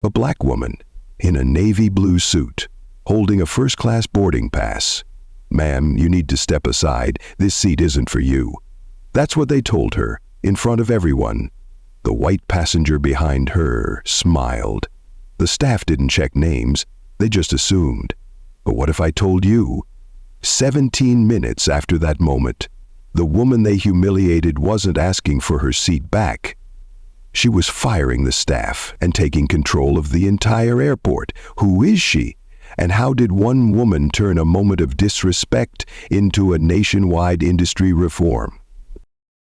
A black woman in a navy blue suit, holding a first-class boarding pass. "Ma'am, you need to step aside. This seat isn't for you." That's what they told her, in front of everyone. The white passenger behind her smiled. The staff didn't check names, they just assumed. But what if I told you? 17 minutes after that moment, the woman they humiliated wasn't asking for her seat back. She was firing the staff and taking control of the entire airport. Who is she? And how did one woman turn a moment of disrespect into a nationwide industry reform?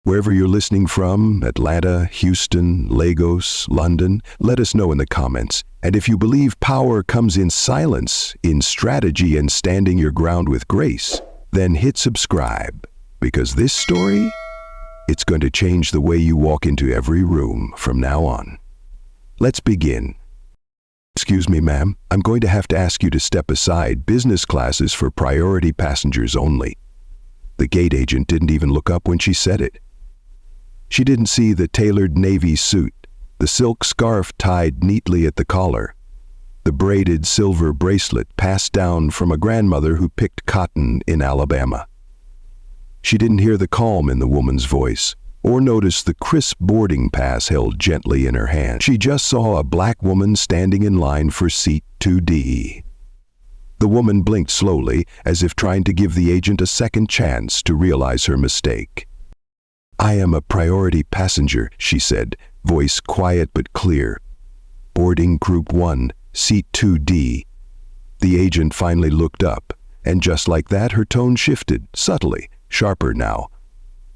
Wherever you're listening from, Atlanta, Houston, Lagos, London, let us know in the comments. And if you believe power comes in silence, in strategy and standing your ground with grace, then hit subscribe, because this story, it's going to change the way you walk into every room from now on. Let's begin. "Excuse me, ma'am, I'm going to have to ask you to step aside. Business class is for priority passengers only." The gate agent didn't even look up when she said it. She didn't see the tailored navy suit, the silk scarf tied neatly at the collar, the braided silver bracelet passed down from a grandmother who picked cotton in Alabama. She didn't hear the calm in the woman's voice, or notice the crisp boarding pass held gently in her hand. She just saw a black woman standing in line for seat 2D. The woman blinked slowly, as if trying to give the agent a second chance to realize her mistake. "I am a priority passenger," she said, voice quiet but clear. "Boarding Group 1, seat 2D. The agent finally looked up, and just like that her tone shifted, subtly, sharper now.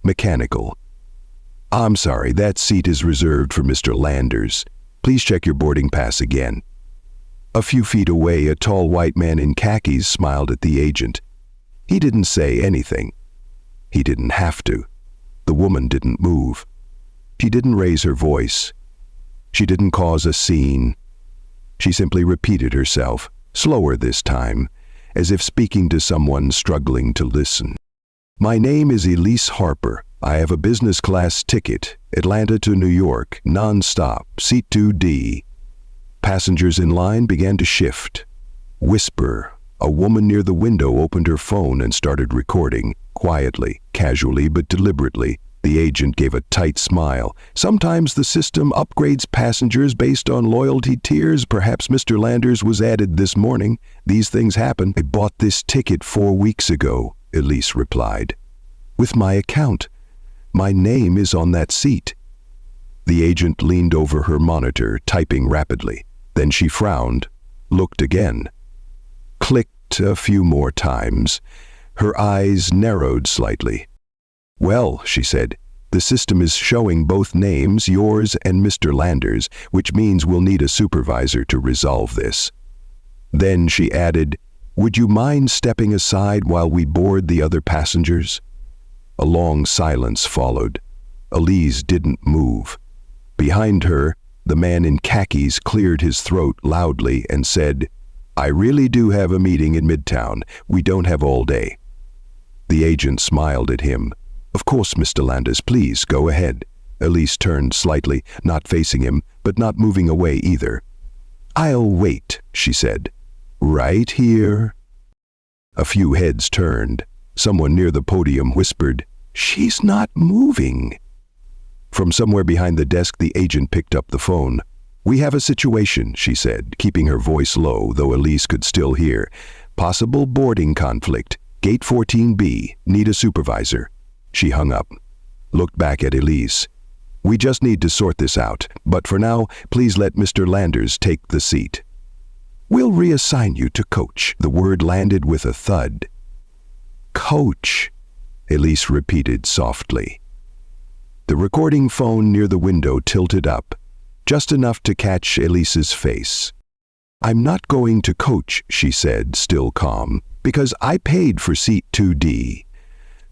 Mechanical. "I'm sorry, that seat is reserved for Mr. Landers. Please check your boarding pass again." A few feet away, a tall white man in khakis smiled at the agent. He didn't say anything. He didn't have to. The woman didn't move. She didn't raise her voice. She didn't cause a scene. She simply repeated herself, slower this time, as if speaking to someone struggling to listen. "My name is Elise Harper. I have a business class ticket, Atlanta to New York, non-stop, seat 2D. Passengers in line began to shift. Whisper. A woman near the window opened her phone and started recording, quietly, casually, but deliberately. The agent gave a tight smile. "Sometimes the system upgrades passengers based on loyalty tiers. Perhaps Mr. Landers was added this morning. These things happen." "I bought this ticket 4 weeks ago," Elise replied. "With my account. My name is on that seat." The agent leaned over her monitor, typing rapidly. Then she frowned, looked again, clicked a few more times. Her eyes narrowed slightly. "Well," she said, "the system is showing both names, yours and Mr. Landers, which means we'll need a supervisor to resolve this." Then she added, "Would you mind stepping aside while we board the other passengers?" A long silence followed. Elise didn't move. Behind her, the man in khakis cleared his throat loudly and said, "I really do have a meeting in Midtown. We don't have all day." The agent smiled at him. "Of course, Mr. Landers, please go ahead." Elise turned slightly, not facing him, but not moving away either. "I'll wait," she said. "Right here." A few heads turned. Someone near the podium whispered, "She's not moving." From somewhere behind the desk, the agent picked up the phone. "We have a situation," she said, keeping her voice low, though Elise could still hear. "Possible boarding conflict. Gate 14B. Need a supervisor." She hung up, looked back at Elise. "We just need to sort this out, but for now, please let Mr. Landers take the seat." "We'll reassign you to coach." The word landed with a thud. "Coach," Elise repeated softly. The recording phone near the window tilted up, just enough to catch Elise's face. "I'm not going to coach," she said, still calm, "because I paid for seat 2D.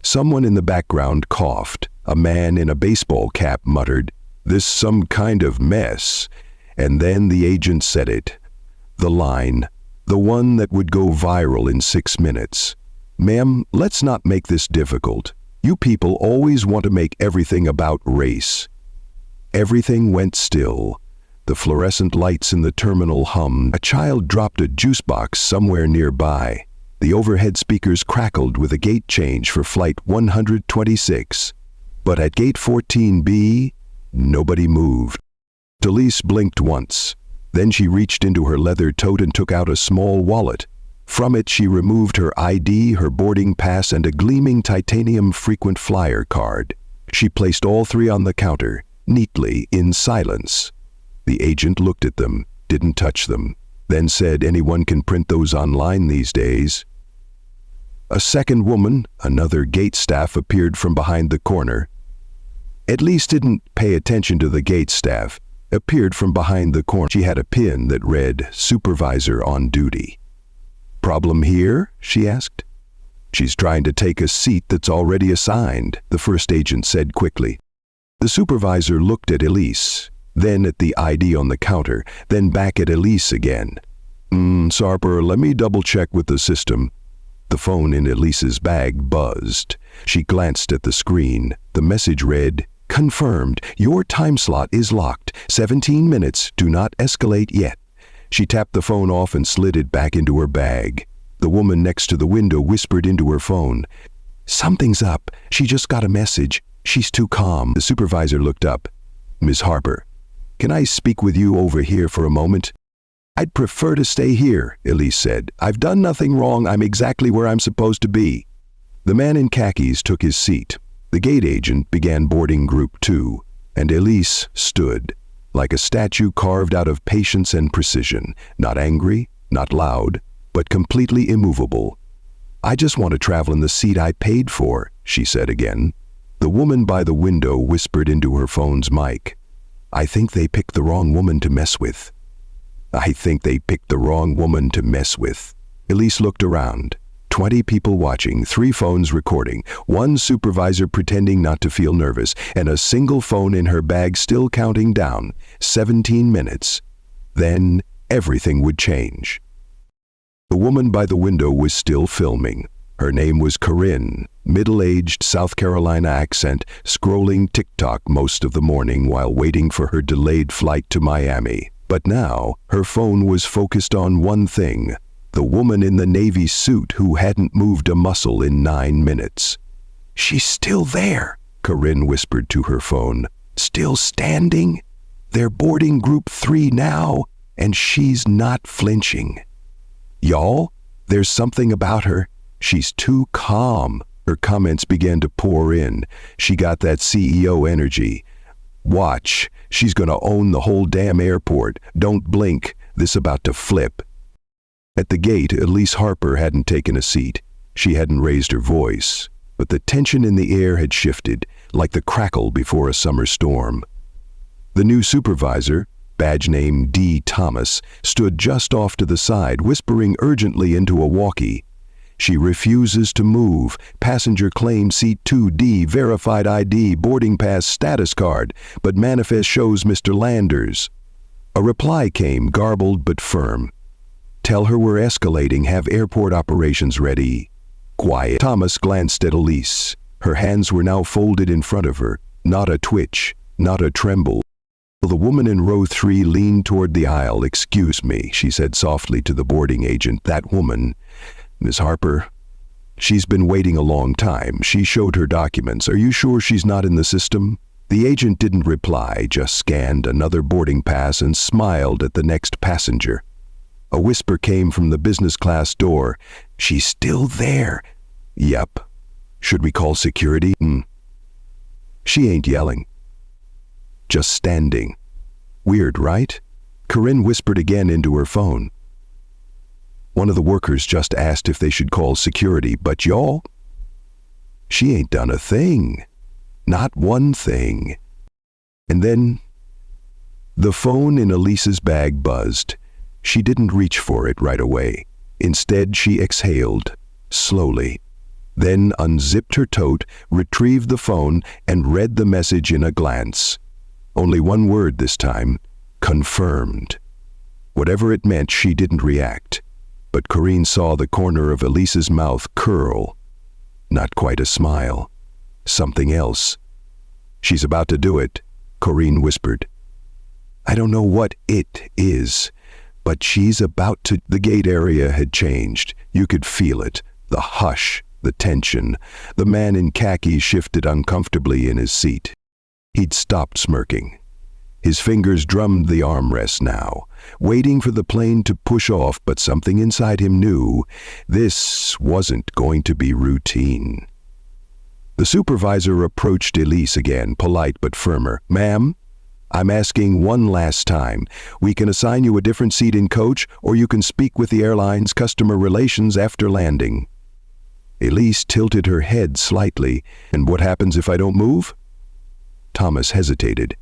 Someone in the background coughed. A man in a baseball cap muttered, "This some kind of mess." And then the agent said it. The line, the one that would go viral in 6 minutes. "Ma'am, let's not make this difficult. You people always want to make everything about race." Everything went still. The fluorescent lights in the terminal hummed. A child dropped a juice box somewhere nearby. The overhead speakers crackled with a gate change for flight 126. But at gate 14B, nobody moved. Elise blinked once. Then she reached into her leather tote and took out a small wallet. From it she removed her ID, her boarding pass, and a gleaming titanium frequent flyer card. She placed all three on the counter, neatly, in silence. The agent looked at them, didn't touch them, then said, "Anyone can print those online these days." A second woman, another gate staff, appeared from behind the corner. Elise didn't pay attention to the gate staff. Appeared from behind the corner. She had a pin that read, "Supervisor on duty." "Problem here?" she asked. "She's trying to take a seat that's already assigned," the first agent said quickly. The supervisor looked at Elise, then at the ID on the counter, then back at Elise again. Sarper, let me double-check with the system." The phone in Elise's bag buzzed. She glanced at the screen. The message read, "Confirmed. Your time slot is locked. 17 minutes. Do not escalate yet." She tapped the phone off and slid it back into her bag. The woman next to the window whispered into her phone, "Something's up. She just got a message. She's too calm." The supervisor looked up. "Miss Harper, can I speak with you over here for a moment?" "I'd prefer to stay here," Elise said. "I've done nothing wrong. I'm exactly where I'm supposed to be." The man in khakis took his seat. The gate agent began boarding group 2, and Elise stood, like a statue carved out of patience and precision, not angry, not loud, but completely immovable. "I just want to travel in the seat I paid for," she said again. The woman by the window whispered into her phone's mic, "I think they picked the wrong woman to mess with." "I think they picked the wrong woman to mess with." Elise looked around. 20 people watching, 3 phones recording, 1 supervisor pretending not to feel nervous, and a single phone in her bag still counting down. 17 minutes. Then everything would change. The woman by the window was still filming. Her name was Corinne, middle-aged South Carolina accent, scrolling TikTok most of the morning while waiting for her delayed flight to Miami. But now, her phone was focused on one thing: the woman in the navy suit who hadn't moved a muscle in 9 minutes. "She's still there," Corinne whispered to her phone. "Still standing? They're boarding group 3 now, and she's not flinching. Y'all, there's something about her. She's too calm." Her comments began to pour in. She got that CEO energy. "Watch, she's gonna own the whole damn airport. Don't blink, this about to flip." At the gate, Elise Harper hadn't taken a seat. She hadn't raised her voice, but the tension in the air had shifted, like the crackle before a summer storm. The new supervisor, badge name D. Thomas, stood just off to the side, whispering urgently into a walkie. "She refuses to move. Passenger claim seat 2D, verified ID, boarding pass, status card, but manifest shows Mr. Landers." A reply came, garbled but firm. "Tell her we're escalating. Have airport operations ready." Quiet. Thomas glanced at Elise. Her hands were now folded in front of her. Not a twitch, not a tremble. The woman in row 3 leaned toward the aisle. "Excuse me," she said softly to the boarding agent. "That woman, Miss Harper, she's been waiting a long time. She showed her documents. Are you sure she's not in the system?" The agent didn't reply, just scanned another boarding pass and smiled at the next passenger. A whisper came from the business class door. "She's still there." "Yep. Should we call security?" She ain't yelling. Just standing. Weird, right? Corinne whispered again into her phone. "One of the workers just asked if they should call security, but y'all? She ain't done a thing. Not one thing." And then the phone in Elise's bag buzzed. She didn't reach for it right away. Instead, she exhaled, slowly, then unzipped her tote, retrieved the phone, and read the message in a glance. Only one word this time: confirmed. Whatever it meant, she didn't react. But Corinne saw the corner of Elise's mouth curl. Not quite a smile. Something else. "She's about to do it," Corinne whispered. I don't know what it is, but she's about to—" The gate area had changed. You could feel it. The hush, the tension. The man in khaki shifted uncomfortably in his seat. He'd stopped smirking. His fingers drummed the armrest now, waiting for the plane to push off, but something inside him knew this wasn't going to be routine. The supervisor approached Elise again, polite but firmer. "Ma'am, I'm asking one last time. We can assign you a different seat in coach, or you can speak with the airline's customer relations after landing." Elise tilted her head slightly. "And what happens if I don't move?" Thomas hesitated.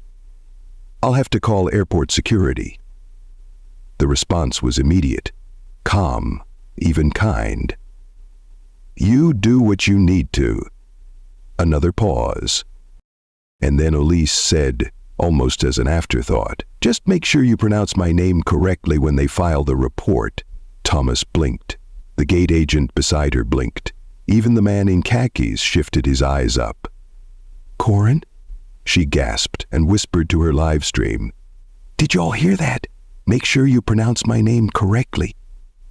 "I'll have to call airport security." The response was immediate, calm, even kind. "You do what you need to." Another pause. And then Elise said, almost as an afterthought, "Just make sure you pronounce my name correctly when they file the report." Thomas blinked. The gate agent beside her blinked. Even the man in khakis shifted his eyes up. "Corin?" she gasped and whispered to her live stream. "Did y'all hear that? Make sure you pronounce my name correctly.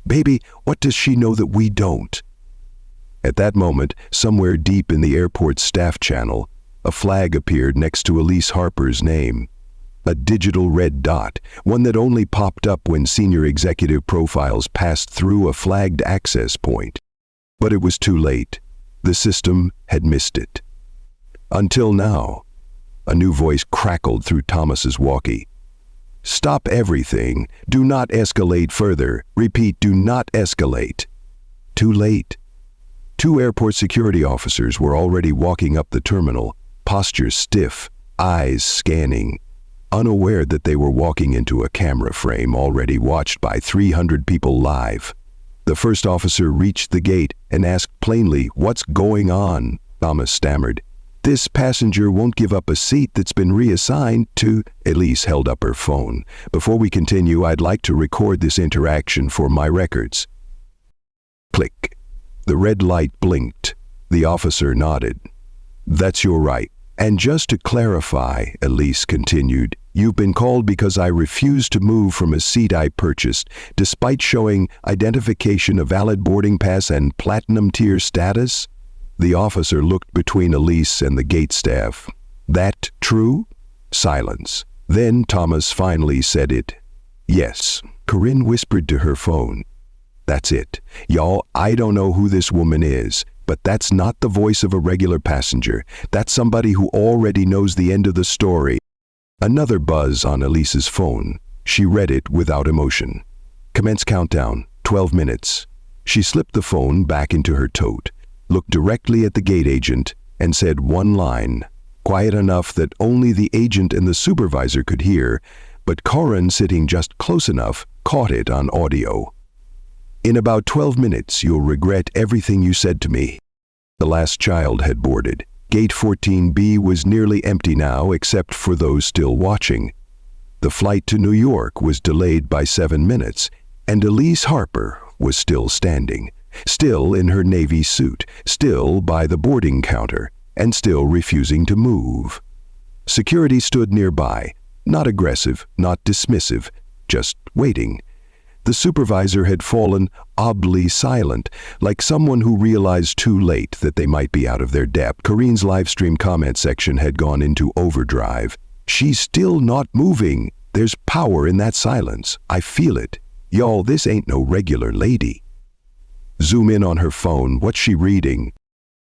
Baby, what does she know that we don't?" At that moment, somewhere deep in the airport's staff channel, a flag appeared next to Elise Harper's name. A digital red dot, one that only popped up when senior executive profiles passed through a flagged access point. But it was too late. The system had missed it. Until now. A new voice crackled through Thomas's walkie. "Stop everything. Do not escalate further. Repeat, do not escalate." Too late. Two airport security officers were already walking up the terminal, postures stiff, eyes scanning, unaware that they were walking into a camera frame already watched by 300 people live. The first officer reached the gate and asked plainly, "What's going on?" Thomas stammered, "This passenger won't give up a seat that's been reassigned to—" Elise held up her phone. "Before we continue, I'd like to record this interaction for my records." Click. The red light blinked. The officer nodded. "That's your right. And just to clarify," Elise continued, "you've been called because I refused to move from a seat I purchased, despite showing identification, a valid boarding pass, and platinum tier status?" The officer looked between Elise and the gate staff. "That true?" Silence. Then Thomas finally said it. "Yes." Corinne whispered to her phone. "That's it. Y'all, I don't know who this woman is, but that's not the voice of a regular passenger. That's somebody who already knows the end of the story." Another buzz on Elise's phone. She read it without emotion. "Commence countdown, 12 minutes. She slipped the phone back into her tote, looked directly at the gate agent, and said one line, quiet enough that only the agent and the supervisor could hear, but Corin, sitting just close enough, caught it on audio. "In about 12 minutes, you'll regret everything you said to me." The last child had boarded. Gate 14B was nearly empty now, except for those still watching. The flight to New York was delayed by 7 minutes, and Elise Harper was still standing, still in her Navy suit, still by the boarding counter, and still refusing to move. Security stood nearby, not aggressive, not dismissive, just waiting. The supervisor had fallen oddly silent, like someone who realized too late that they might be out of their depth. Corinne's livestream comment section had gone into overdrive. "She's still not moving. There's power in that silence. I feel it. Y'all, this ain't no regular lady." Zoom in on her phone. What's she reading?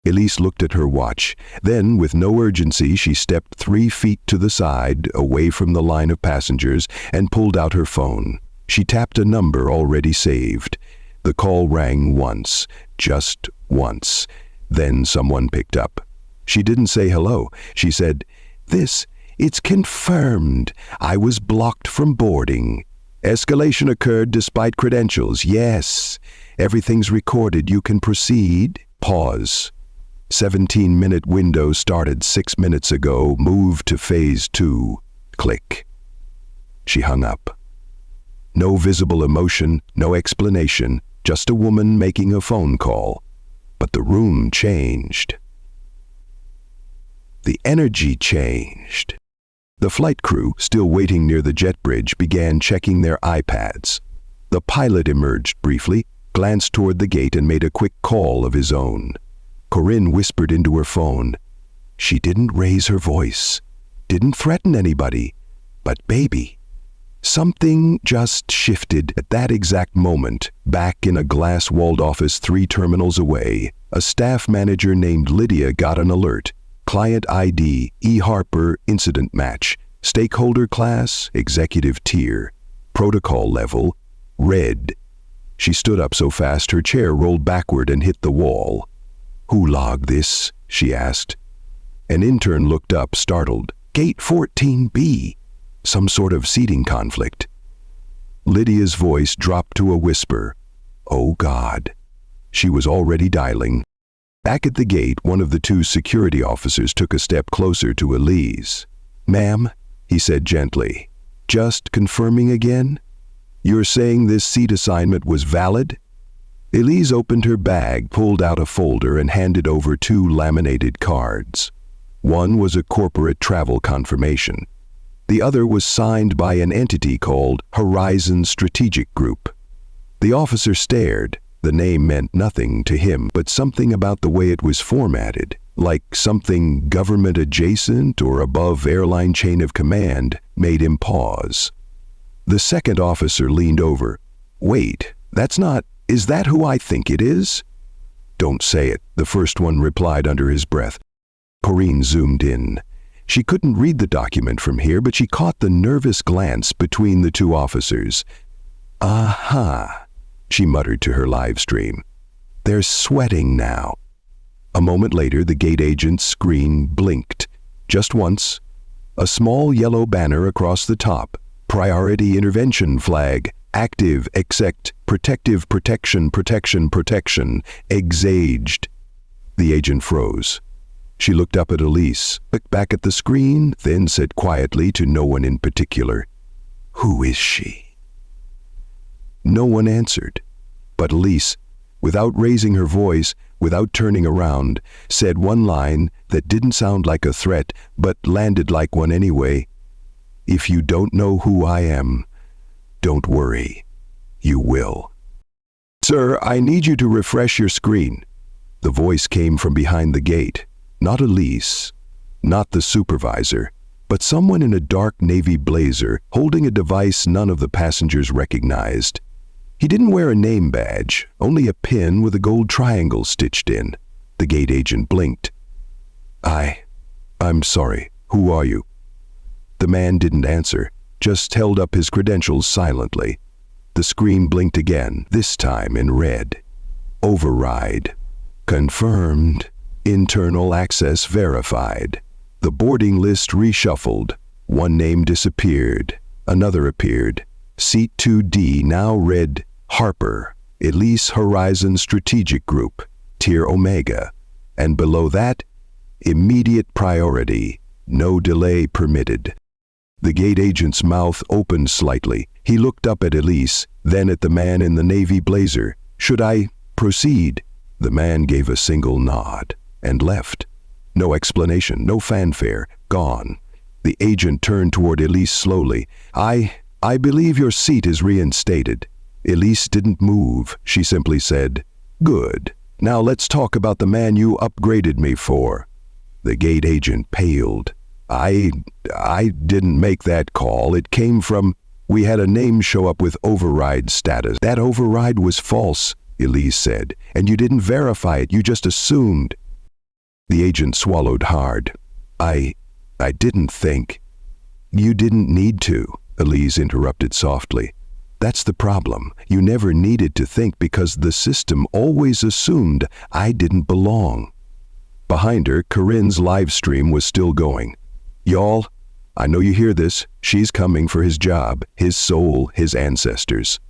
Elise looked at her watch. Then, with no urgency, she stepped 3 feet to the side, away from the line of passengers, and pulled out her phone. She tapped a number already saved. The call rang once, just once. Then someone picked up. She didn't say hello. She said, "It's confirmed. I was blocked from boarding. Escalation occurred despite credentials. Yes. Everything's recorded. You can proceed." Pause. 17-minute window started 6 minutes ago. Move to phase 2. Click. She hung up. No visible emotion, no explanation, just a woman making a phone call. But the room changed. The energy changed. The flight crew, still waiting near the jet bridge, began checking their iPads. The pilot emerged briefly, glanced toward the gate and made a quick call of his own. Corinne whispered into her phone. She didn't raise her voice, didn't threaten anybody, but baby. Something just shifted at that exact moment. Back in a glass-walled office 3 terminals away, a staff manager named Lydia got an alert. Client ID, E. Harper, incident match. Stakeholder class, executive tier. Protocol level, red. She stood up so fast her chair rolled backward and hit the wall. Who logged this? She asked. An intern looked up, startled. Gate 14B. Some sort of seating conflict. Lydia's voice dropped to a whisper. Oh God. She was already dialing. Back at the gate, one of the 2 security officers took a step closer to Elise. Ma'am, he said gently, just confirming again? You're saying this seat assignment was valid? Elise opened her bag, pulled out a folder, and handed over 2 laminated cards. One was a corporate travel confirmation. The other was signed by an entity called Horizon Strategic Group. The officer stared. The name meant nothing to him, but something about the way it was formatted, like something government adjacent or above airline chain of command, made him pause. The second officer leaned over. Wait, is that who I think it is? Don't say it, the first one replied under his breath. Corinne zoomed in. She couldn't read the document from here, but she caught the nervous glance between the 2 officers. Aha, she muttered to her live stream. They're sweating now. A moment later, the gate agent's screen blinked. Just once. A small yellow banner across the top. Priority intervention flag. Active, exect, protective, protection, exaged. The agent froze. She looked up at Elise, looked back at the screen, then said quietly to no one in particular, Who is she? No one answered, but Elise, without raising her voice, without turning around, said one line that didn't sound like a threat, but landed like one anyway. If you don't know who I am, don't worry. You will. Sir, I need you to refresh your screen. The voice came from behind the gate. Not Elise, not the supervisor, but someone in a dark navy blazer holding a device none of the passengers recognized. He didn't wear a name badge, only a pin with a gold triangle stitched in. The gate agent blinked. I'm sorry, who are you? The man didn't answer, just held up his credentials silently. The screen blinked again, this time in red. Override. Confirmed. Internal access verified. The boarding list reshuffled. One name disappeared. Another appeared. Seat 2D now read Harper, Elise Horizon Strategic Group, Tier Omega. And below that, immediate priority, no delay permitted. The gate agent's mouth opened slightly. He looked up at Elise, then at the man in the navy blazer. Should I proceed? The man gave a single nod and left. No explanation, no fanfare, gone. The agent turned toward Elise slowly. I believe your seat is reinstated. Elise didn't move. She simply said, Good. Now let's talk about the man you upgraded me for. The gate agent paled. I didn't make that call. It came from, we had a name show up with override status. That override was false, Elise said, and you didn't verify it, you just assumed. The agent swallowed hard. I didn't think. You didn't need to, Elise interrupted softly. That's the problem. You never needed to think because the system always assumed I didn't belong. Behind her, Corinne's live stream was still going. Y'all, I know you hear this. She's coming for his job, his soul, his ancestors.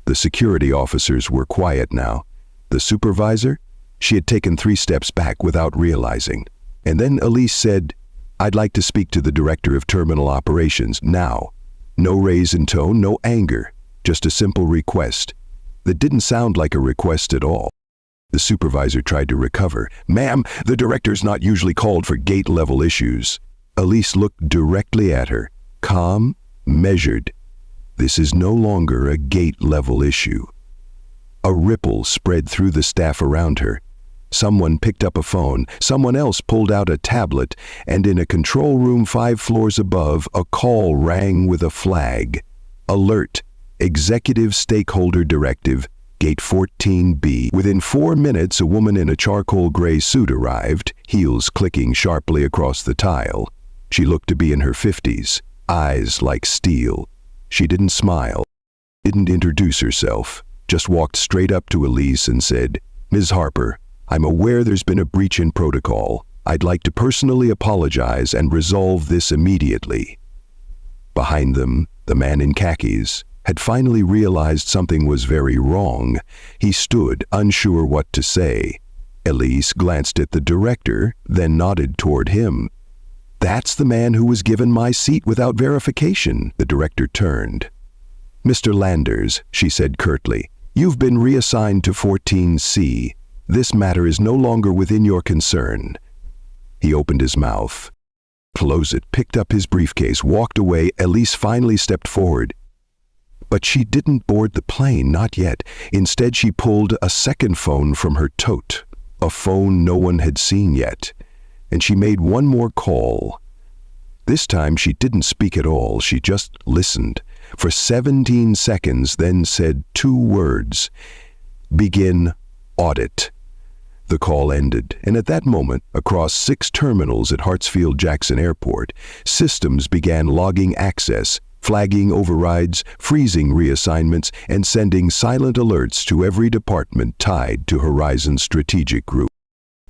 The security officers were quiet now. The supervisor? She had taken 3 steps back without realizing. And then Elise said, I'd like to speak to the director of terminal operations now. No raise in tone, no anger, just a simple request that didn't sound like a request at all. The supervisor tried to recover. Ma'am, the director's not usually called for gate-level issues. Elise looked directly at her, calm, measured. This is no longer a gate-level issue. A ripple spread through the staff around her. Someone picked up a phone, someone else pulled out a tablet, and in a control room 5 floors above, a call rang with a flag. Alert! Executive Stakeholder Directive, Gate 14B. Within 4 minutes, a woman in a charcoal gray suit arrived, heels clicking sharply across the tile. She looked to be in her 50s, eyes like steel. She didn't smile, didn't introduce herself, just walked straight up to Elise and said, "Ms. Harper, I'm aware there's been a breach in protocol. I'd like to personally apologize and resolve this immediately." Behind them, the man in khakis had finally realized something was very wrong. He stood, unsure what to say. Elise glanced at the director, then nodded toward him. "That's the man who was given my seat without verification." The director turned. "Mr. Landers," she said curtly, "you've been reassigned to 14C. This matter is no longer within your concern." He opened his mouth, closed it, picked up his briefcase, walked away. Elise finally stepped forward. But she didn't board the plane, not yet. Instead, she pulled a second phone from her tote, a phone no one had seen yet, and she made one more call. This time she didn't speak at all, she just listened for 17 seconds, then said 2 words: "Begin audit." The call ended, and at that moment, across 6 terminals at Hartsfield-Jackson Airport, systems began logging access, flagging overrides, freezing reassignments, and sending silent alerts to every department tied to Horizon's strategic group.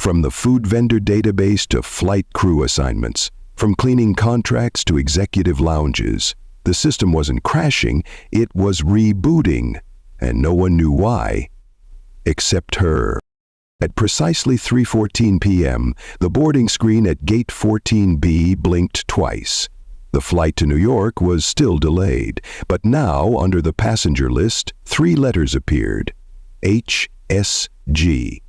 From the food vendor database to flight crew assignments, from cleaning contracts to executive lounges, the system wasn't crashing, it was rebooting, and no one knew why, except her. At precisely 3:14 p.m., the boarding screen at Gate 14B blinked twice. The flight to New York was still delayed, but now, under the passenger list, 3 letters appeared: HSG.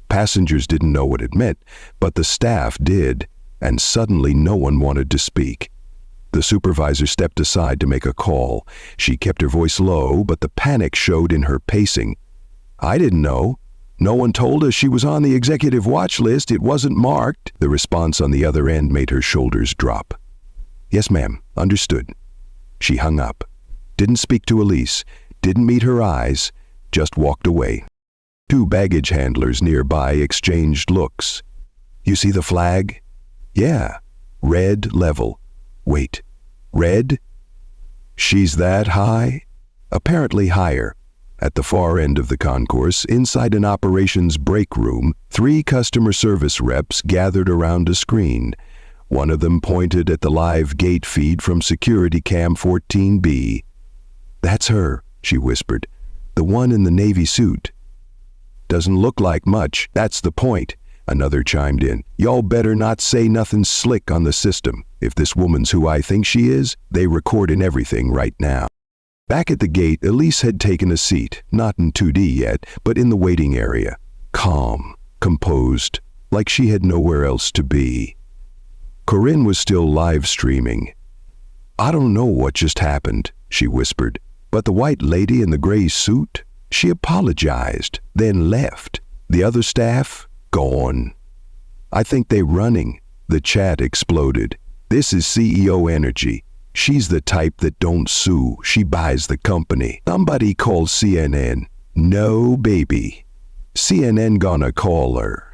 Passengers didn't know what it meant, but the staff did, and suddenly no one wanted to speak. The supervisor stepped aside to make a call. She kept her voice low, but the panic showed in her pacing. "I didn't know. No one told us she was on the executive watch list. It wasn't marked." The response on the other end made her shoulders drop. "Yes, ma'am. Understood." She hung up, didn't speak to Elise, didn't meet her eyes, just walked away. 2 baggage handlers nearby exchanged looks. "You see the flag?" "Yeah. Red level." "Wait. Red? She's that high?" "Apparently higher." At the far end of the concourse, inside an operations break room, 3 customer service reps gathered around a screen. One of them pointed at the live gate feed from Security Cam 14B. "That's her," she whispered. "The one in the navy suit." "Doesn't look like much. That's the point," another chimed in. "Y'all better not say nothing slick on the system. If this woman's who I think she is, they recording everything right now." Back at the gate, Elise had taken a seat, not in 2D yet, but in the waiting area. Calm, composed, like she had nowhere else to be. Corinne was still live streaming. "I don't know what just happened," she whispered, "but the white lady in the gray suit, she apologized, then left. The other staff, gone. I think they running." The chat exploded. "This is CEO energy. She's the type that don't sue. She buys the company. Somebody call CNN." "No, baby. CNN gonna call her."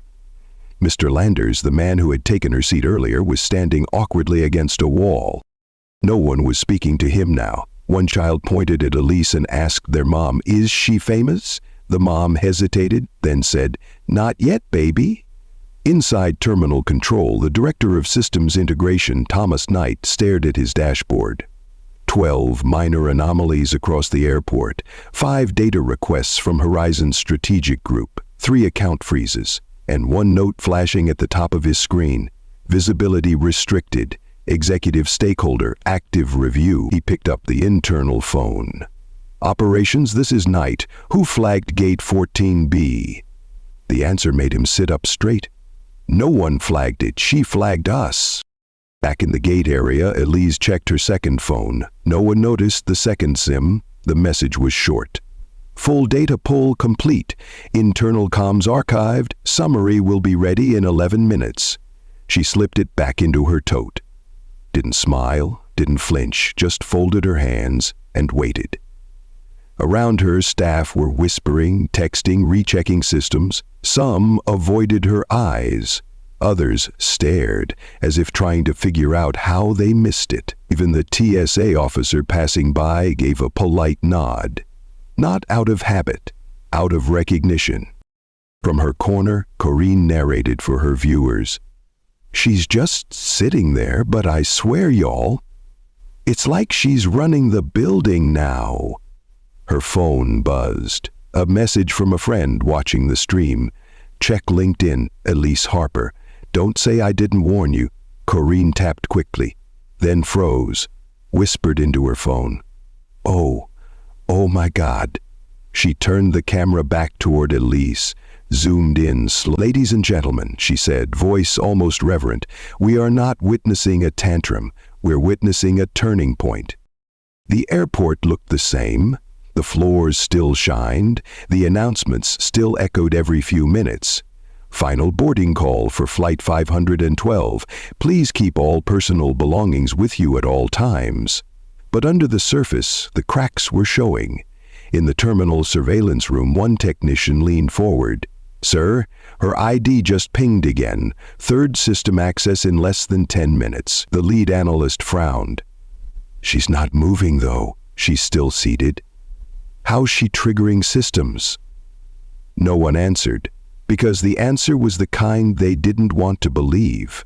Mr. Landers, the man who had taken her seat earlier, was standing awkwardly against a wall. No one was speaking to him now. One child pointed at Elise and asked their mom, "Is she famous?" The mom hesitated, then said, "Not yet, baby." Inside terminal control, the director of systems integration, Thomas Knight, stared at his dashboard. 12 minor anomalies across the airport, 5 data requests from Horizon's strategic group, 3 account freezes, and 1 note flashing at the top of his screen: visibility restricted, executive stakeholder, active review. He picked up the internal phone. "Operations, this is Knight. Who flagged Gate 14B? The answer made him sit up straight. "No one flagged it. She flagged us." Back in the gate area, Elise checked her second phone. No one noticed the second SIM. The message was short. Full data pull complete. Internal comms archived. Summary will be ready in 11 minutes. She slipped it back into her tote. Didn't smile, didn't flinch, just folded her hands and waited. Around her, staff were whispering, texting, rechecking systems. Some avoided her eyes. Others stared, as if trying to figure out how they missed it. Even the TSA officer passing by gave a polite nod. Not out of habit, out of recognition. From her corner, Corinne narrated for her viewers. She's just sitting there, but I swear, y'all, it's like she's running the building now. Her phone buzzed. A message from a friend watching the stream. Check LinkedIn, Elise Harper. Don't say I didn't warn you. Corinne tapped quickly, then froze, whispered into her phone. Oh my God. She turned the camera back toward Elise, zoomed in. Ladies and gentlemen, she said, voice almost reverent, we are not witnessing a tantrum. We're witnessing a turning point. The airport looked the same. The floors still shined. The announcements still echoed every few minutes. Final boarding call for Flight 512. Please keep all personal belongings with you at all times. But under the surface, the cracks were showing. In the terminal surveillance room, one technician leaned forward. Sir, her ID just pinged again. Third system access in less than 10 minutes. The lead analyst frowned. She's not moving, though. She's still seated. How's she triggering systems? No one answered, because the answer was the kind they didn't want to believe.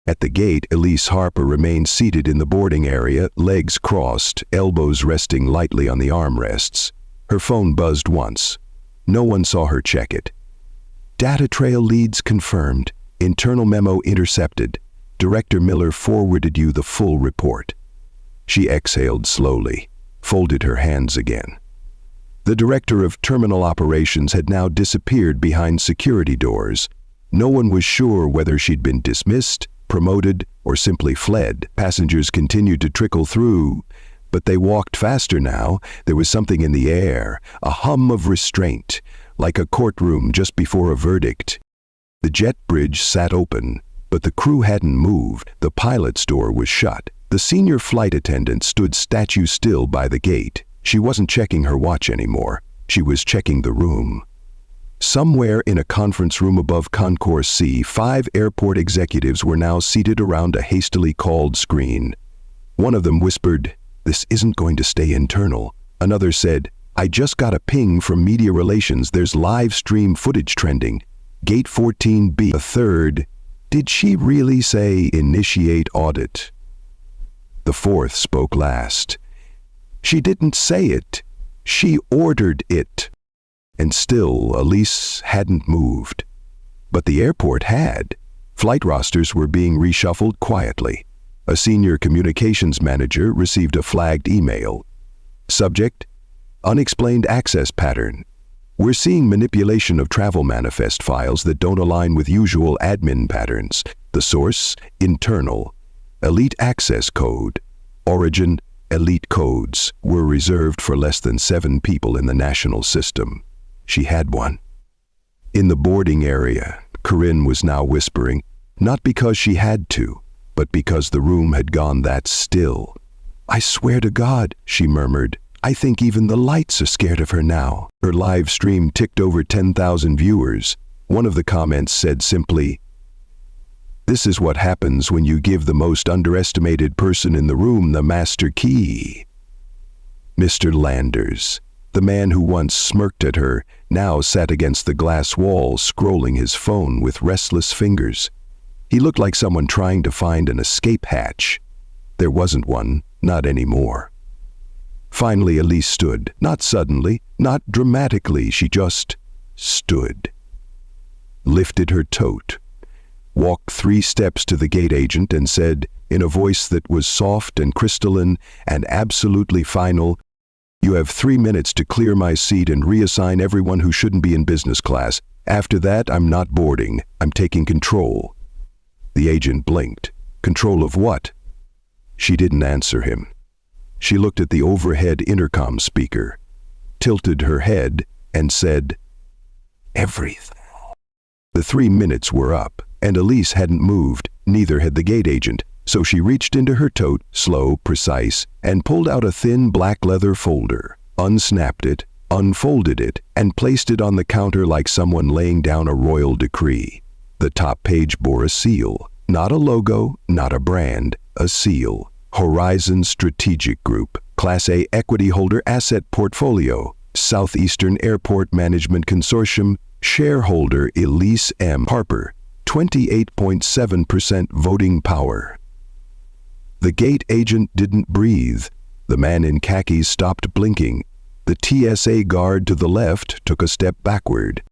At the gate, Elise Harper remained seated in the boarding area, legs crossed, elbows resting lightly on the armrests. Her phone buzzed once. No one saw her check it. Data trail leads confirmed. Internal memo intercepted. Director Miller forwarded you the full report. She exhaled slowly, folded her hands again. The director of terminal operations had now disappeared behind security doors. No one was sure whether she'd been dismissed, promoted, or simply fled. Passengers continued to trickle through, but they walked faster now. There was something in the air, a hum of restraint, like a courtroom just before a verdict. The jet bridge sat open, but the crew hadn't moved. The pilot's door was shut. The senior flight attendant stood statue still by the gate. She wasn't checking her watch anymore. She was checking the room. Somewhere in a conference room above Concourse C, 5 airport executives were now seated around a hastily called screen. One of them whispered, "This isn't going to stay internal." Another said, "I just got a ping from media relations. There's live stream footage trending. Gate 14B." A third, "Did she really say initiate audit?" The fourth spoke last. "She didn't say it. She ordered it." And still, Elise hadn't moved. But the airport had. Flight rosters were being reshuffled quietly. A senior communications manager received a flagged email. Subject: unexplained access pattern. We're seeing manipulation of travel manifest files that don't align with usual admin patterns. The source: internal. Elite access code. Origin: elite codes were reserved for less than 7 people in the national system. She had one. In the boarding area, Corinne was now whispering, not because she had to, but because the room had gone that still. "I swear to God," she murmured, "I think even the lights are scared of her now." Her live stream ticked over 10,000 viewers. One of the comments said simply, "This is what happens when you give the most underestimated person in the room the master key." Mr. Landers, the man who once smirked at her, now sat against the glass wall scrolling his phone with restless fingers. He looked like someone trying to find an escape hatch. There wasn't one, not anymore. Finally, Elise stood, not suddenly, not dramatically, she just stood. Lifted her tote, walked 3 steps to the gate agent and said, in a voice that was soft and crystalline and absolutely final, "You have 3 minutes to clear my seat and reassign everyone who shouldn't be in business class. After that, I'm not boarding. I'm taking control." The agent blinked, Control of what? She didn't answer him. She looked at the overhead intercom speaker, tilted her head, and said, "Everything." The 3 minutes were up, and Elise hadn't moved, neither had the gate agent, so she reached into her tote, slow, precise, and pulled out a thin black leather folder, unsnapped it, unfolded it, and placed it on the counter like someone laying down a royal decree. The top page bore a seal, not a logo, not a brand, a seal. Horizon Strategic Group, Class A equity holder asset portfolio, Southeastern Airport Management Consortium, shareholder Elise M. Harper, 28.7% voting power. The gate agent didn't breathe. The man in khakis stopped blinking. The TSA guard to the left took a step backward.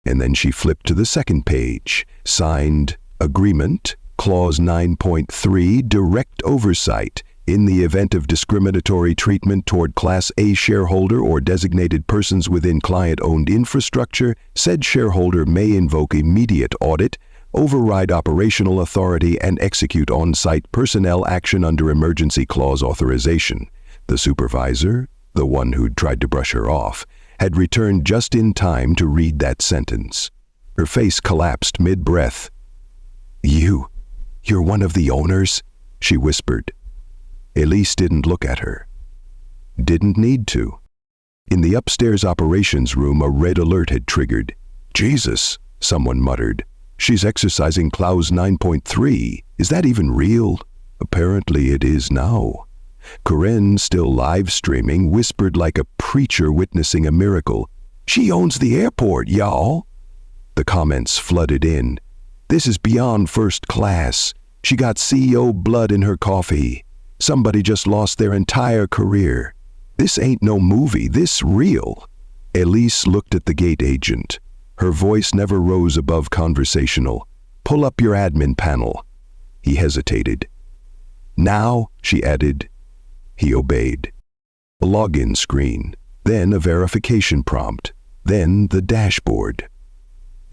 And then she flipped to the second page, signed, Agreement, Clause 9.3, Direct Oversight. In the event of discriminatory treatment toward Class A shareholder or designated persons within client-owned infrastructure, said shareholder may invoke immediate audit, override operational authority, and execute on-site personnel action under emergency clause authorization. The supervisor, the one who'd tried to brush her off, had returned just in time to read that sentence. Her face collapsed mid-breath. You're one of the owners?" she whispered. Elise didn't look at her. Didn't need to. In the upstairs operations room, a red alert had triggered. "Jesus," someone muttered. "She's exercising Clause 9.3. Is that even real?" Apparently it is now. Corinne, still live streaming, whispered like a preacher witnessing a miracle. "She owns the airport, y'all." The comments flooded in. "This is beyond first class. She got CEO blood in her coffee. Somebody just lost their entire career. This ain't no movie, this real." Elise looked at the gate agent. Her voice never rose above conversational. "Pull up your admin panel." He hesitated. "Now," she added. He obeyed. A login screen, then a verification prompt, then the dashboard.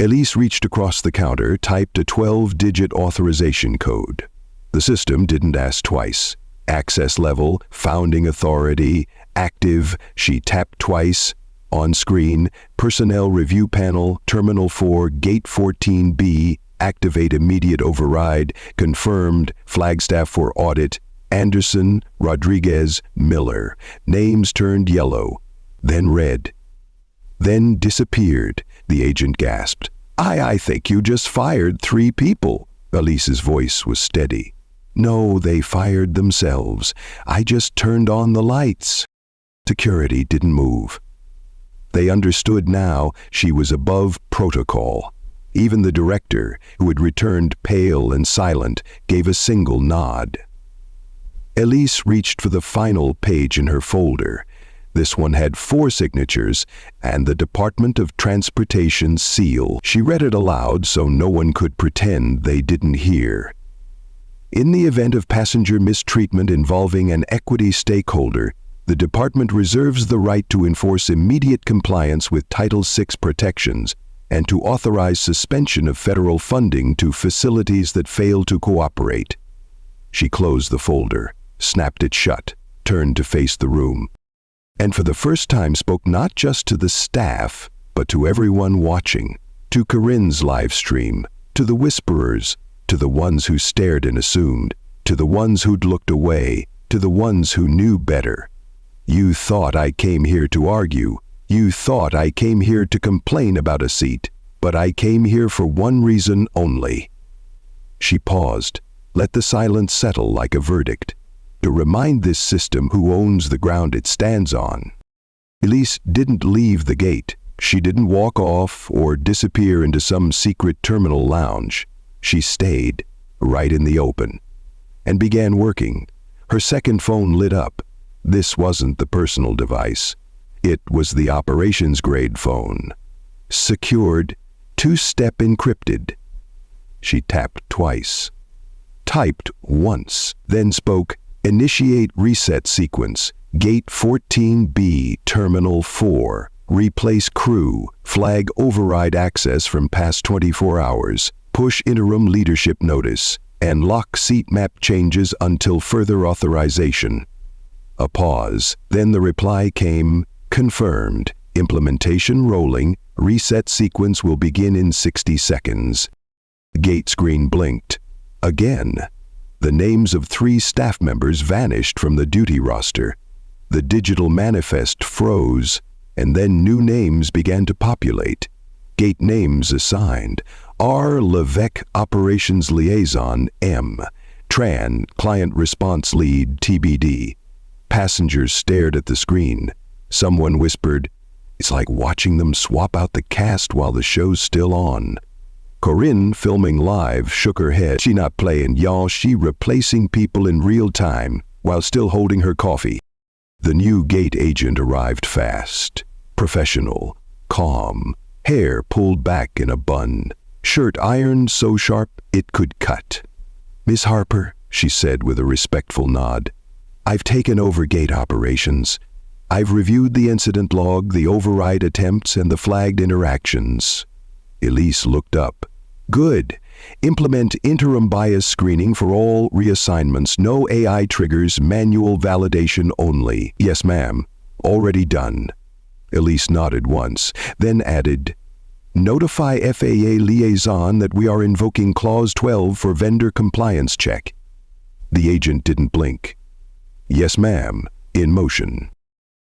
Elise reached across the counter, typed a 12-digit authorization code. The system didn't ask twice. Access level, founding authority, active. She tapped twice. On screen, personnel review panel, terminal 4, gate 14B, activate immediate override, confirmed, flagstaff for audit, Anderson, Rodriguez, Miller. Names turned yellow, then red, then disappeared. The agent gasped. I think you just fired 3 people." Elise's voice was steady. "No, they fired themselves. I just turned on the lights." Security didn't move. They understood now she was above protocol. Even the director, who had returned pale and silent, gave a single nod. Elise reached for the final page in her folder. This one had 4 signatures and the Department of Transportation seal. She read it aloud so no one could pretend they didn't hear. In the event of passenger mistreatment involving an equity stakeholder, the department reserves the right to enforce immediate compliance with Title VI protections and to authorize suspension of federal funding to facilities that fail to cooperate. She closed the folder, snapped it shut, turned to face the room, and for the first time spoke not just to the staff, but to everyone watching, to Corinne's live stream, to the whisperers, to the ones who stared and assumed, to the ones who'd looked away, to the ones who knew better. "You thought I came here to argue. You thought I came here to complain about a seat, but I came here for one reason only." She paused, let the silence settle like a verdict. To remind this system who owns the ground it stands on. Elise didn't leave the gate. She didn't walk off or disappear into some secret terminal lounge. She stayed, right in the open, and began working. Her second phone lit up. This wasn't the personal device. It was the operations-grade phone. Secured, 2-step encrypted. She tapped twice. Typed once, then spoke, "Initiate reset sequence, gate 14B, terminal 4. Replace crew, flag override access from past 24 hours. Push interim leadership notice. and lock seat map changes until further authorization. A pause, then the reply came, confirmed, implementation rolling, reset sequence will begin in 60 seconds. Gate screen blinked. Again. The names of 3 staff members vanished from the duty roster. The digital manifest froze, and then new names began to populate. Gate names assigned: R. Levesque, Operations Liaison, M. Tran, Client Response Lead, TBD. Passengers stared at the screen. Someone whispered, "It's like watching them swap out the cast while the show's still on." Corinne, filming live, shook her head. "She not playing, y'all. She replacing people in real time while still holding her coffee." The new gate agent arrived fast. Professional, calm, hair pulled back in a bun, shirt ironed so sharp it could cut. "Miss Harper," she said with a respectful nod, "I've taken over gate operations. I've reviewed the incident log, the override attempts, and the flagged interactions." Elise looked up. "Good. Implement interim bias screening for all reassignments. No AI triggers, manual validation only." "Yes, ma'am. Already done." Elise nodded once, then added, "Notify FAA liaison that we are invoking Clause 12 for vendor compliance check." The agent didn't blink. "Yes, ma'am. In motion."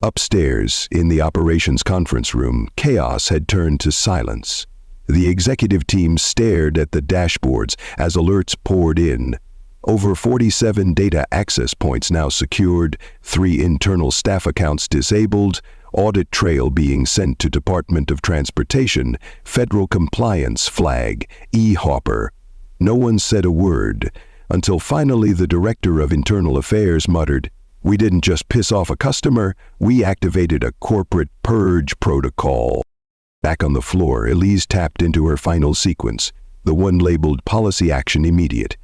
Upstairs, in the operations conference room, chaos had turned to silence. The executive team stared at the dashboards as alerts poured in. Over 47 data access points now secured, 3 internal staff accounts disabled, audit trail being sent to Department of Transportation, federal compliance flag, e-hopper. No one said a word, until finally the Director of Internal Affairs muttered, "We didn't just piss off a customer, we activated a corporate purge protocol." Back on the floor, Elise tapped into her final sequence, the one labeled Policy Action Immediate.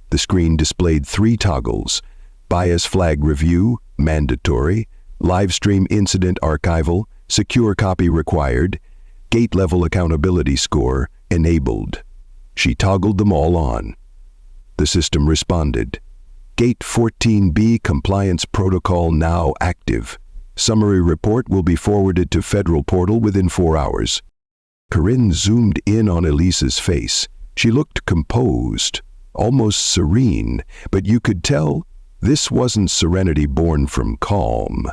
The screen displayed 3 toggles: Bias Flag Review, Mandatory, Livestream Incident Archival, Secure Copy Required, Gate Level Accountability Score, Enabled. She toggled them all on. The system responded. Gate 14B Compliance Protocol now active. Summary report will be forwarded to Federal Portal within 4 hours. Corinne zoomed in on Elise's face. She looked composed, almost serene, but you could tell this wasn't serenity born from calm.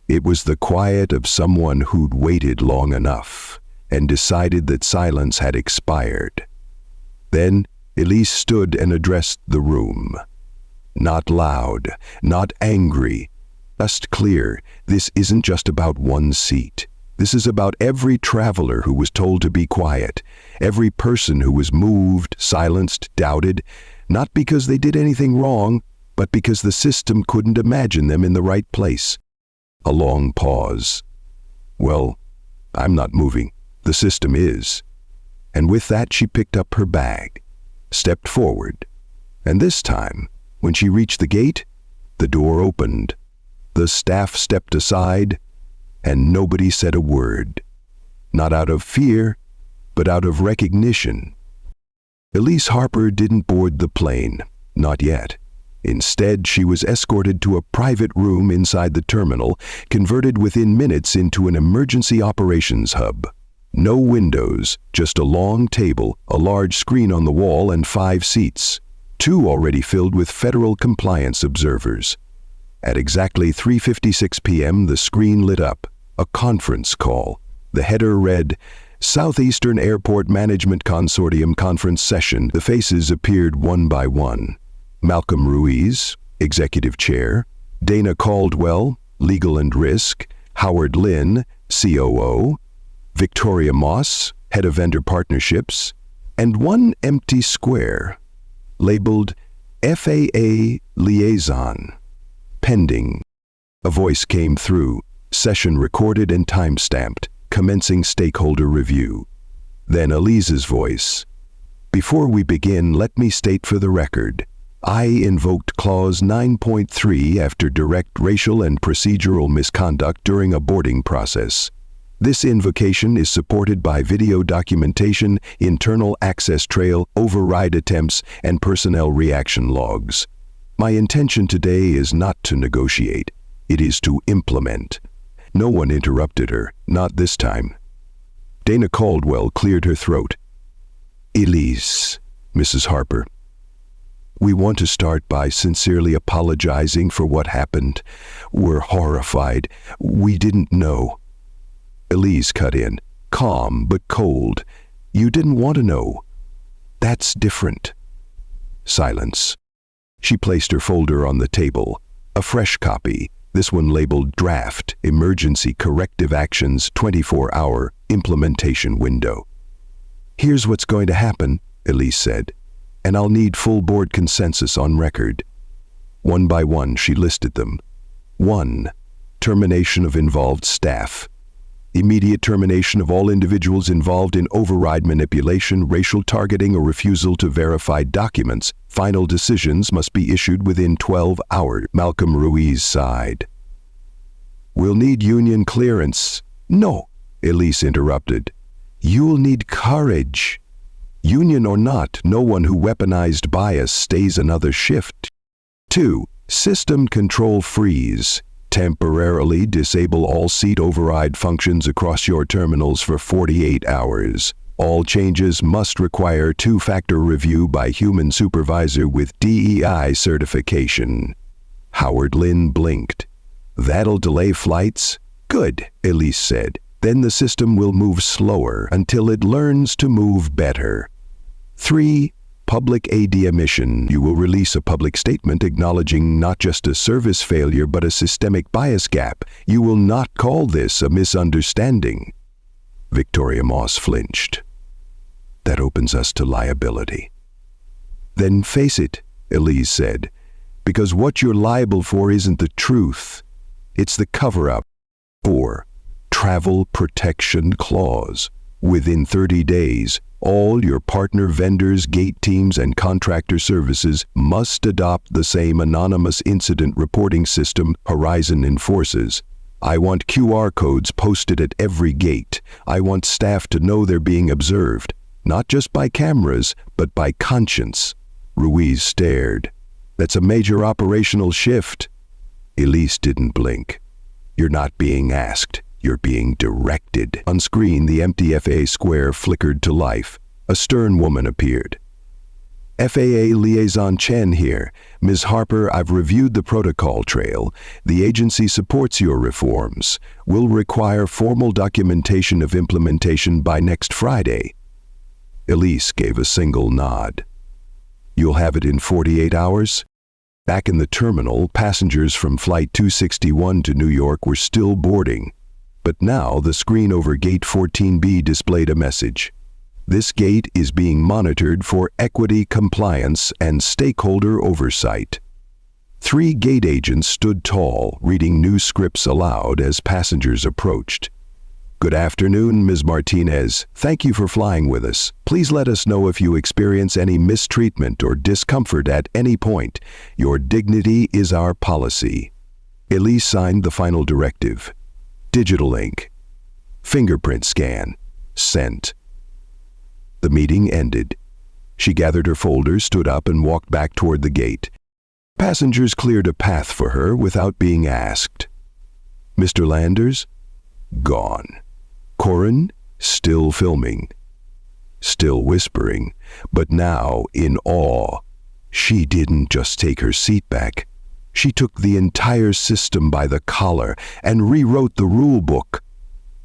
It was the quiet of someone who'd waited long enough and decided that silence had expired. Then Elise stood and addressed the room. Not loud, not angry, just clear. This isn't just about one seat. This is about every traveler who was told to be quiet, every person who was moved, silenced, doubted, not because they did anything wrong, but because the system couldn't imagine them in the right place. A long pause. "Well, I'm not moving. The system is." And with that she picked up her bag, stepped forward, and this time, when she reached the gate, the door opened. The staff stepped aside, and nobody said a word. Not out of fear, but out of recognition. Elise Harper didn't board the plane, not yet. Instead, she was escorted to a private room inside the terminal, converted within minutes into an emergency operations hub. No windows, just a long table, a large screen on the wall, and 5 seats, 2 already filled with federal compliance observers. At exactly 3:56 p.m., the screen lit up. A conference call. The header read, "Southeastern Airport Management Consortium Conference Session." The faces appeared one by one. Malcolm Ruiz, Executive Chair, Dana Caldwell, Legal and Risk, Howard Lynn, COO, Victoria Moss, Head of Vendor Partnerships, and one empty square, labeled FAA Liaison. Pending. A voice came through, session recorded and time-stamped, commencing stakeholder review. Then Elise's voice. "Before we begin, let me state for the record, I invoked Clause 9.3 after direct racial and procedural misconduct during a boarding process. This invocation is supported by video documentation, internal access trail, override attempts, and personnel reaction logs. My intention today is not to negotiate. It is to implement. No one interrupted her, not this time. Dana Caldwell cleared her throat. Elise, Mrs. Harper. We want to start by sincerely apologizing for what happened. We're horrified. We didn't know. Elise cut in, calm but cold. You didn't want to know. That's different. Silence. She placed her folder on the table, a fresh copy, this one labeled Draft, Emergency Corrective Actions 24-Hour Implementation Window. Here's what's going to happen, Elise said, and I'll need full board consensus on record. One by one, she listed them. 1. Termination of involved staff. Immediate termination of all individuals involved in override manipulation, racial targeting, or refusal to verify documents. Final decisions must be issued within 12 hours. Malcolm Ruiz sighed. We'll need union clearance. No, Elise interrupted. You'll need courage. Union or not, no one who weaponized bias stays another shift. 2. System control freeze. Temporarily disable all seat override functions across your terminals for 48 hours. All changes must require two-factor review by human supervisor with DEI certification. Howard Lynn blinked. That'll delay flights? Good, Elise said. Then the system will move slower until it learns to move better. 3. Public AD emission. You will release a public statement acknowledging not just a service failure but a systemic bias gap. You will not call this a misunderstanding. Victoria Moss flinched. That opens us to liability. Then face it, Elise said, because what you're liable for isn't the truth. It's the cover-up. 4. Travel Protection Clause. Within 30 days, all your partner vendors, gate teams, and contractor services must adopt the same anonymous incident reporting system Horizon enforces. I want QR codes posted at every gate. I want staff to know they're being observed, not just by cameras, but by conscience. Ruiz stared. That's a major operational shift. Elise didn't blink. You're not being asked. You're being directed. On screen, the empty FAA square flickered to life. A stern woman appeared. FAA Liaison Chen here. Ms. Harper, I've reviewed the protocol trail. The agency supports your reforms. We'll require formal documentation of implementation by next Friday. Elise gave a single nod. You'll have it in 48 hours? Back in the terminal, passengers from Flight 261 to New York were still boarding. But now the screen over Gate 14B displayed a message. This gate is being monitored for equity, compliance, and stakeholder oversight. 3 gate agents stood tall, reading new scripts aloud as passengers approached. Good afternoon, Ms. Martinez. Thank you for flying with us. Please let us know if you experience any mistreatment or discomfort at any point. Your dignity is our policy. Elise signed the final directive. Digital ink. Fingerprint scan. Sent. The meeting ended. She gathered her folders, stood up, and walked back toward the gate. Passengers cleared a path for her without being asked. Mr. Landers? Gone. Corin? Still filming. Still whispering, but now in awe. She didn't just take her seat back. She took the entire system by the collar and rewrote the rule book.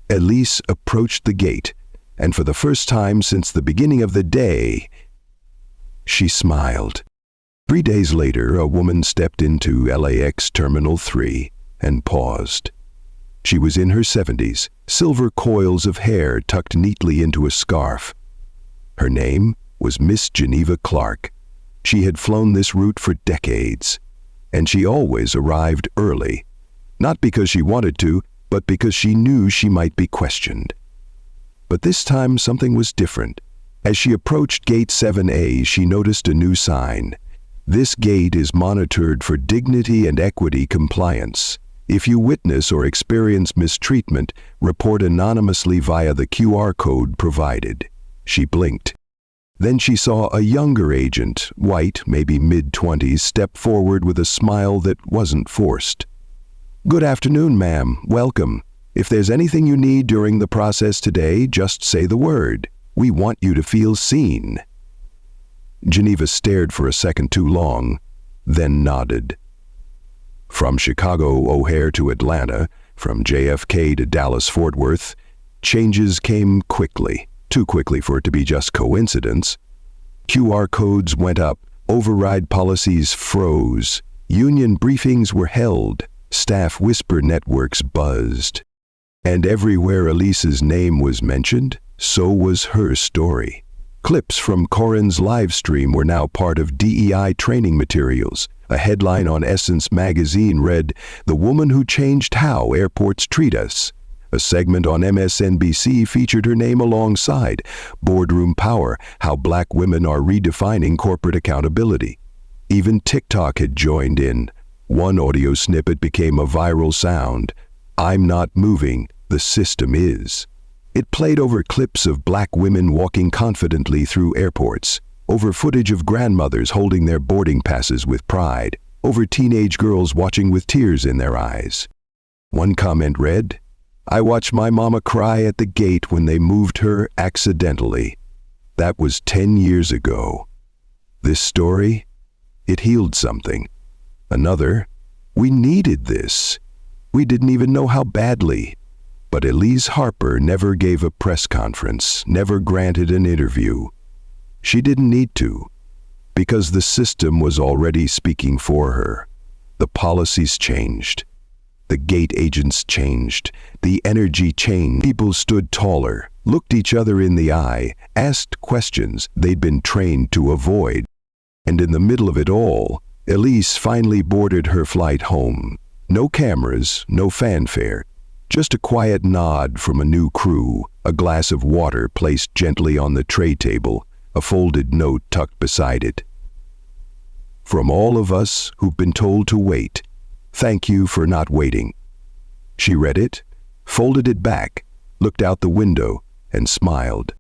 Elise approached the gate, and for the first time since the beginning of the day, she smiled. 3 days later, a woman stepped into LAX Terminal 3 and paused. She was in her 70s, silver coils of hair tucked neatly into a scarf. Her name was Miss Geneva Clark. She had flown this route for decades, and she always arrived early, not because she wanted to, but because she knew she might be questioned. But this time something was different. As she approached Gate 7A, she noticed a new sign. This gate is monitored for dignity and equity compliance. If you witness or experience mistreatment, report anonymously via the QR code provided. She blinked. Then she saw a younger agent, white, maybe mid-20s, step forward with a smile that wasn't forced. "Good afternoon, ma'am. Welcome. If there's anything you need during the process today, just say the word. We want you to feel seen." Geneva stared for a second too long, then nodded. From Chicago O'Hare to Atlanta, from JFK to Dallas-Fort Worth, changes came quickly, too quickly for it to be just coincidence. QR codes went up, override policies froze, union briefings were held, staff whisper networks buzzed. And everywhere Elise's name was mentioned, so was her story. Clips from Corin's live stream were now part of DEI training materials. A headline on Essence magazine read, "The Woman Who Changed How Airports Treat Us." A segment on MSNBC featured her name alongside Boardroom Power, How Black Women Are Redefining Corporate Accountability. Even TikTok had joined in. One audio snippet became a viral sound. "I'm not moving, the system is." It played over clips of black women walking confidently through airports, over footage of grandmothers holding their boarding passes with pride, over teenage girls watching with tears in their eyes. One comment read, "I watched my mama cry at the gate when they moved her accidentally. That was 10 years ago." This story, it healed something. Another, "We needed this. We didn't even know how badly." But Elise Harper never gave a press conference, never granted an interview. She didn't need to, because the system was already speaking for her. The policies changed. The gate agents changed. The energy changed. People stood taller, looked each other in the eye, asked questions they'd been trained to avoid. And in the middle of it all, Elise finally boarded her flight home. No cameras, no fanfare. Just a quiet nod from a new crew, a glass of water placed gently on the tray table, a folded note tucked beside it. "From all of us who've been told to wait, thank you for not waiting." She read it, folded it back, looked out the window, and smiled.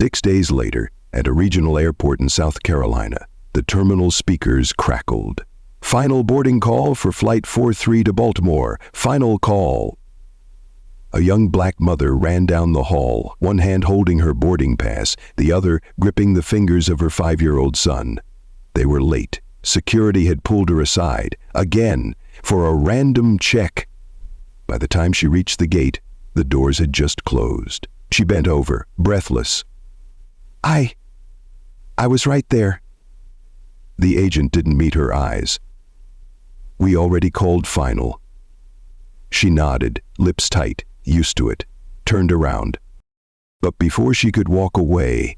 6 days later, at a regional airport in South Carolina, the terminal speakers crackled. "Final boarding call for Flight 43 to Baltimore. Final call." A young black mother ran down the hall, one hand holding her boarding pass, the other gripping the fingers of her 5-year-old son. They were late. Security had pulled her aside, again, for a random check. By the time she reached the gate, the doors had just closed. She bent over, breathless. I was right there." The agent didn't meet her eyes. "We already called final." She nodded, lips tight, used to it, turned around. But before she could walk away,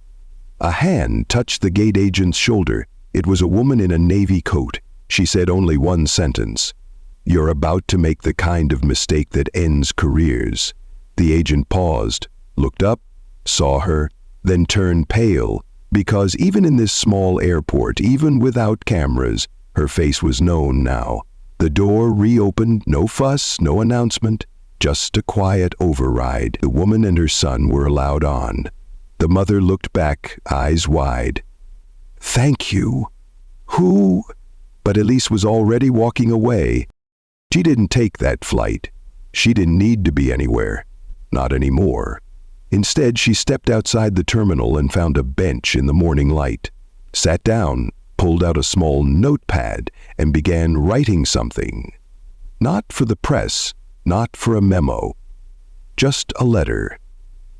a hand touched the gate agent's shoulder. It was a woman in a navy coat. She said only one sentence. "You're about to make the kind of mistake that ends careers." The agent paused, looked up, saw her, then turned pale, because even in this small airport, even without cameras, her face was known now. The door reopened, no fuss, no announcement, just a quiet override. The woman and her son were allowed on. The mother looked back, eyes wide. "Thank you. Who?" But Elise was already walking away. She didn't take that flight. She didn't need to be anywhere. Not anymore. Instead, she stepped outside the terminal and found a bench in the morning light. Sat down, pulled out a small notepad, and began writing something. Not for the press, not for a memo. Just a letter.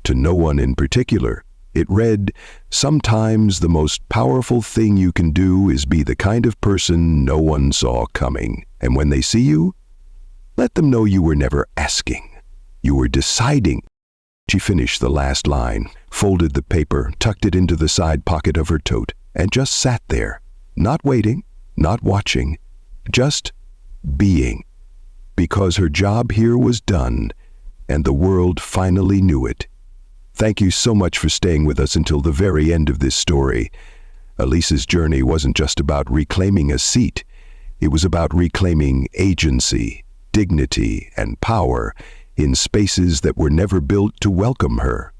To no one in particular. It read, "Sometimes the most powerful thing you can do is be the kind of person no one saw coming. And when they see you, let them know you were never asking. You were deciding." She finished the last line, folded the paper, tucked it into the side pocket of her tote, and just sat there, not waiting, not watching, just being. Because her job here was done, and the world finally knew it. Thank you so much for staying with us until the very end of this story. Elise's journey wasn't just about reclaiming a seat. It was about reclaiming agency. dignity, and power in spaces that were never built to welcome her.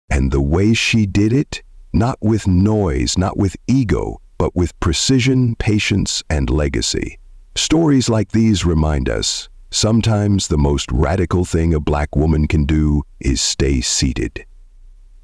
And the way she did it, not with noise, not with ego, but with precision, patience, and legacy. Stories like these remind us, sometimes the most radical thing a Black woman can do is stay seated.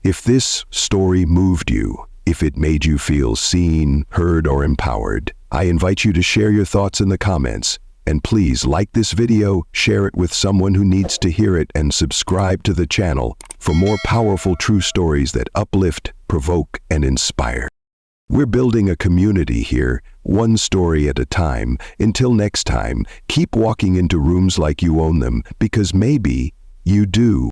If this story moved you, if it made you feel seen, heard, or empowered, I invite you to share your thoughts in the comments. And please like this video, share it with someone who needs to hear it, and subscribe to the channel for more powerful true stories that uplift, provoke, and inspire. We're building a community here, one story at a time. Until next time, keep walking into rooms like you own them, because maybe you do.